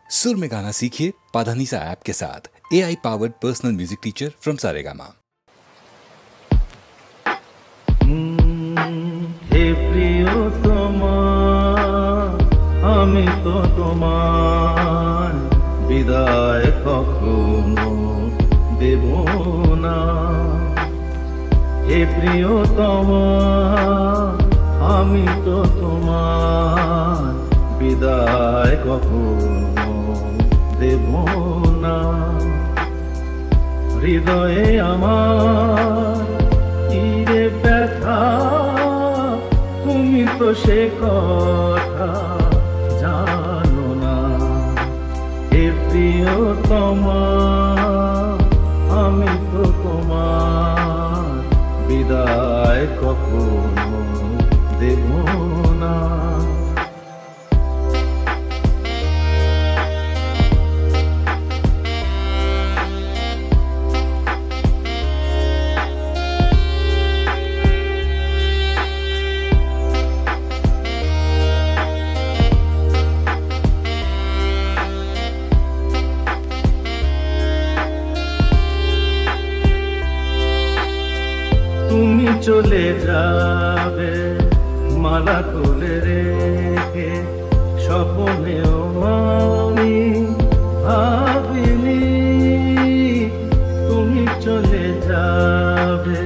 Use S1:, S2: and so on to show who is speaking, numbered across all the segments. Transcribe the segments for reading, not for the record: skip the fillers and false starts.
S1: सुर में गाना सीखिए पाधानीसा ऐप के साथ। AI powered personal music teacher from Saregama.
S2: हे प्रियतमा আমি তো তোমার বিদায় কখনো দেব না। হে প্রিয়তমা আমি তো তোমার বিদায় কখনো দেব না। হৃদয়ে আমার তীরে ব্যথা তুমি তো সে কথা জানো না। হে প্রিয়তমা আমি তো তোমার বিদায় কখনো দেব না। তুমি চলে যাবে মালা তুলে রেখে, স্বপ্নেও আমি ভাবিনি তুমি চলে যাবে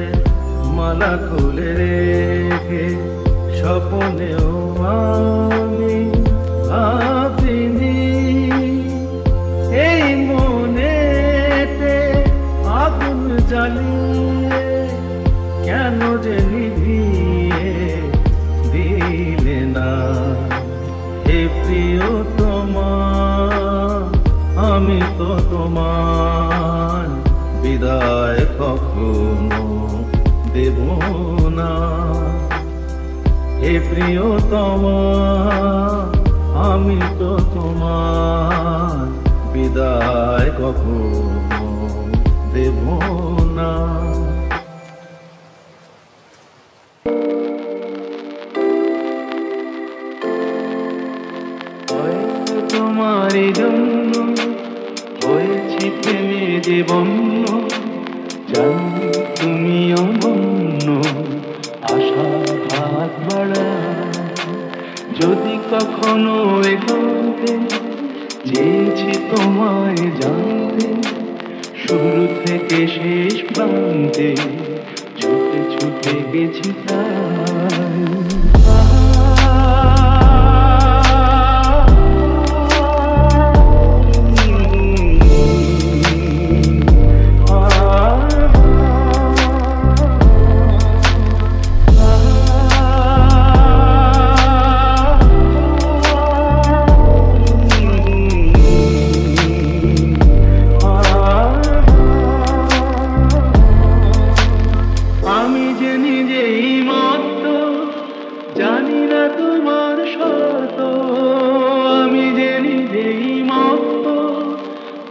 S2: মালা তুলে রেখে, স্বপ্নেও আমি ভাবিনি। এই মনেতে আগুন জ্বালিয়ে কেন যে নিভিয়ে দিলে না। হে প্রিয়তমা আমি তো তোমার বিদায় কখনো দেব না। হে প্রিয়তমা আমি তো তোমার বিদায় কখনো দেব না। তোমারই জন্য হয়েছি প্রেমে জীবন্য, জানি তুমি অনন্য আশার হাত বাড়া। যদি কখনো এগোতে চেয়েছি তোমায় জানতে, শুরু থেকে শেষ প্রান্তে ছুটে ছুটে গেছি তাই।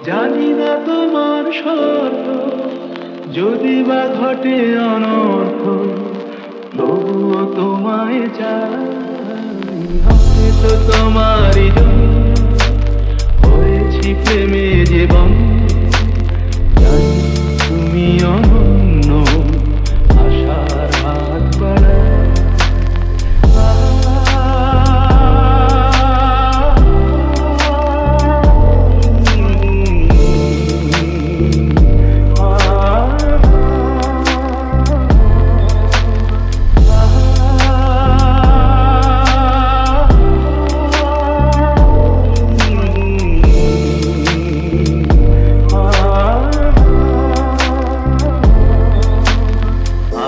S2: জানি না তোমার শর্ত, যদি বা ঘটে অনর্থ তবুও তোমায় চাই। হয়তো তোমারই জন্য হয়েছি প্রেমে জীবন, জানি তুমি অনন্য আশার হাত বাড়া।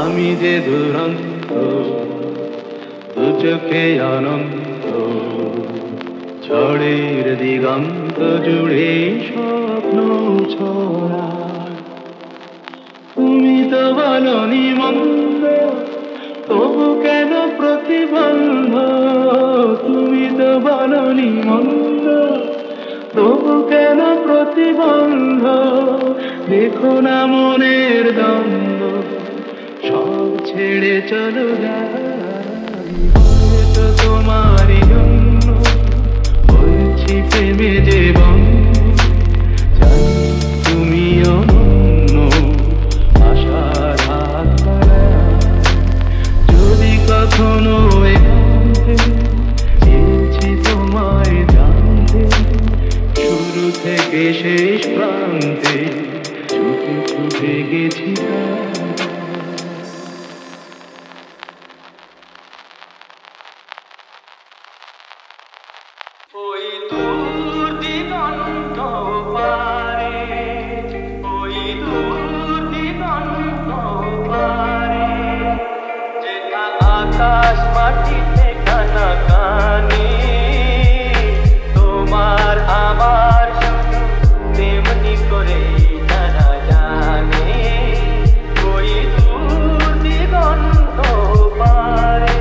S2: আমি যে দুরন্ত দু চোখে অনন্ত, ঝড়ের দিগন্ত জুড়ে স্বপ্ন ছড়া। তুমি তো বলনি মন্দ, তবু কেন প্রতিবন্ধ। তুমি তো বলনি মন্দ, তবু কেন প্রতিবন্ধ। দেখো না মনের দ্বন্দ্ব, সব ছেড়ে চলো যাই। হয়তো তোমারই জন্য হয়েছি বুঝি প্রেমে যে বন্ধ, জানি তুমি অনন্য, আশার হাত বাড়ায়। যদি কখনো একান্তে চেয়েছি তোমায় জানতে, শুরু থেকে শেষ প্রান্তে চুপে চুপে গেছি ওই দূর দিগন্ত পারে, ওই দূর দিগন্ত পারে, যেটা আকাশ মাটিতে কানাকানি, তোমার আমার শুধু তেমনি করে জানা জানে। ওই দূর দিগন্ত পারে,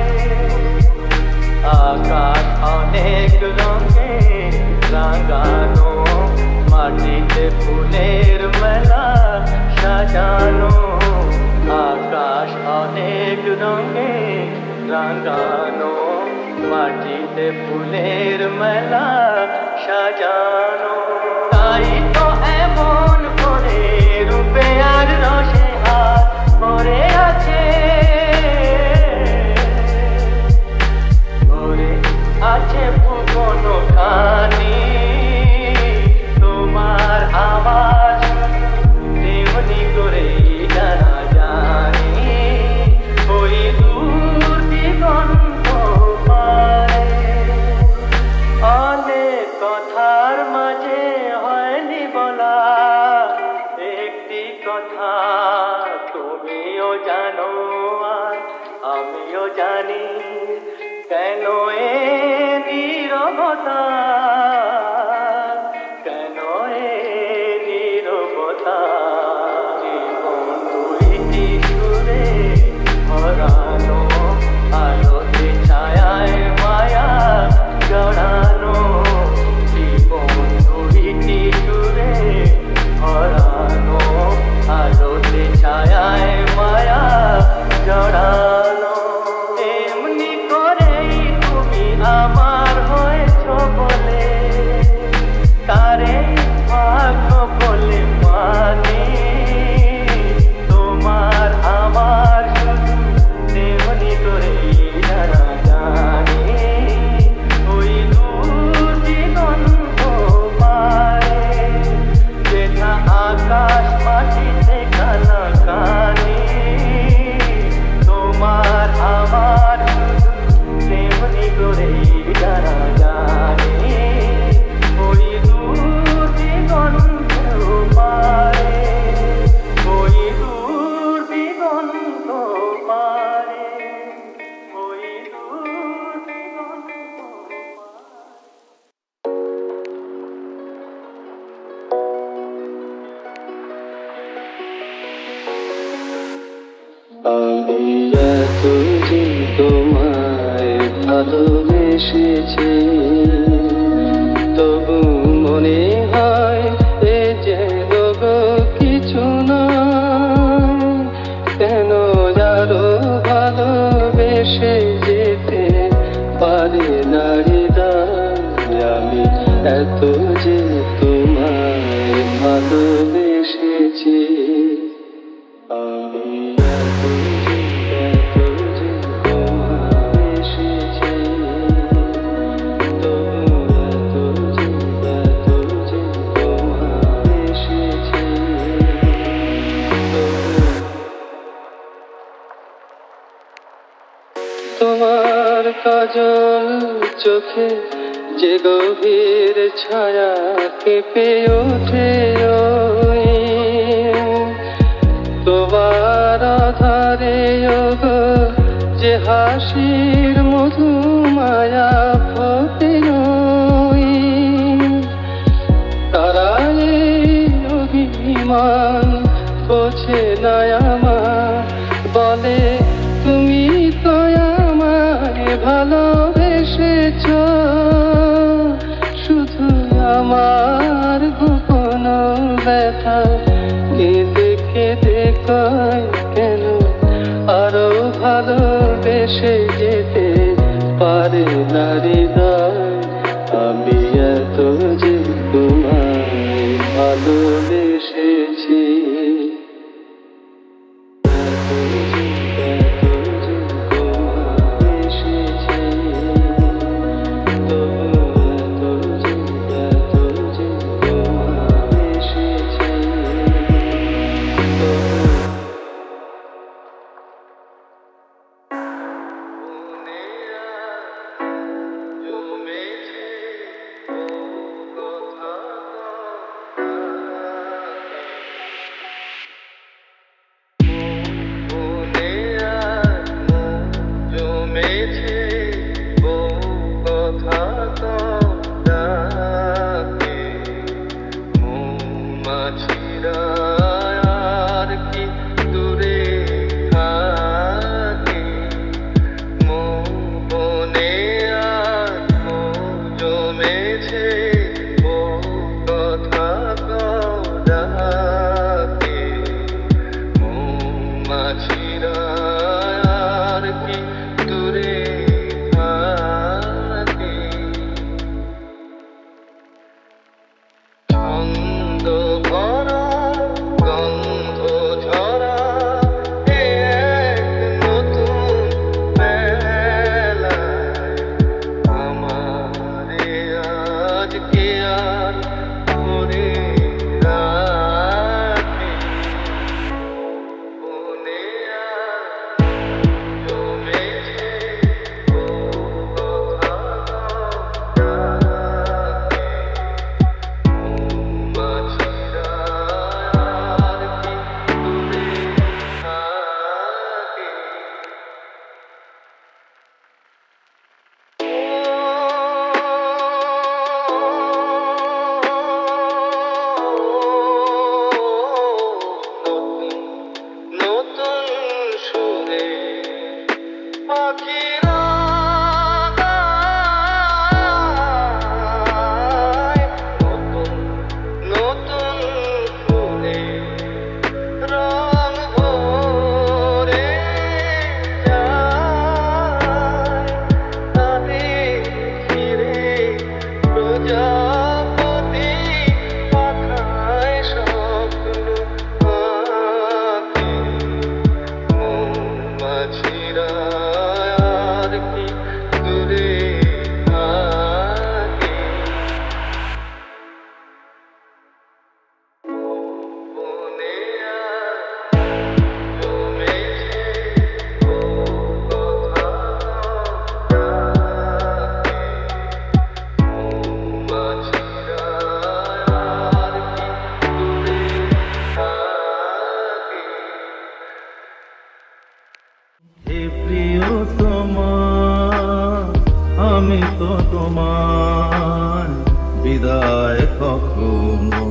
S2: আকাশ অনেক রঙে রাঙানো, মাটিতে ফুলের মেলা সাজানো। আকাশ অনেক রঙে রাঙানো, মাটিতে ফুলের মেলা সাজানো। তাই তো এমন করে রূপে আর রসে হাত পরে আছে, আছে ভুবন খানি, তোমার আমার তেমনি করে জানা জানি। ওই দূর দিগন্ত পারে, অনেক কথার মাঝে হয়নি বলা একটি কথা, তুমিও জানো আর আমিও জানি। কেন এ নীরবতা, কেন এ নীরবতা, জীবন দুইটি সুরে ভরানো, আলোতে ছায়ায় মায়া জড়ানো। জীবন দুইটি সুরে ভরানো, আলোতে ছায়ায় মায়া জড়ানো। এমনি করেই তুমি আমার হয়েছ বলে, তারে ভাগ্য বলে মানি। তোমার আমার শুধু তেমনি করেই জানা জানি। ওই দূর দিগন্ত পারে, যেটা আকাশ মাটিতে কানাকানি, তোমার আমার তেমনি করেই জানা জানি। ওই দূর দিগন্ত পারে, ওই দূর দিগন্ত পারে, ওই দূর দিগন্ত
S3: আমি এতদিন তোমায় ভালোবেসেছি, তবু মনে হয় এ যেন কিছু নয়। কেন আরো ভালোবেসে যেতে পারি না হৃদয়, আমি এত যে তোমায় ভালোবেসেছি। আমি তোমার কাজল চোখে যে গভীর ছায়া কেঁপে ওঠে, ওই তোমার আধারে গো যে হাসির মধু মায়া ফোটে, ওই তারাই অভিমান বোঝে না আমার, বলে তুমি তো আমায় ভালোবেসেছ, শুধু আমার গোপন ব্যথা কেঁদে কেঁদে কয় কেন আরো ভালোবেসে যেতে পারে না হৃদয়। আমি এত আর করে রাখে মনে আর জমেছে ও কথা ডাকে মৌমাছিরা আর কি দূরে থাকে নতুন সুরে পাখিরা গায় নতুন নতুন ফুলে রং ভরে যায় তাদের ঘিরে প্রজাপতি পাখায় স্বপ্ন আঁকে মৌমাছিরা আর কি দূরে থাকে মনে আর জমেছে ও কথা ডাকে মৌমাছিরা আর কি দূরে থাকে হে প্রিয়তমা আমি তো তোমার বিদায় কখনো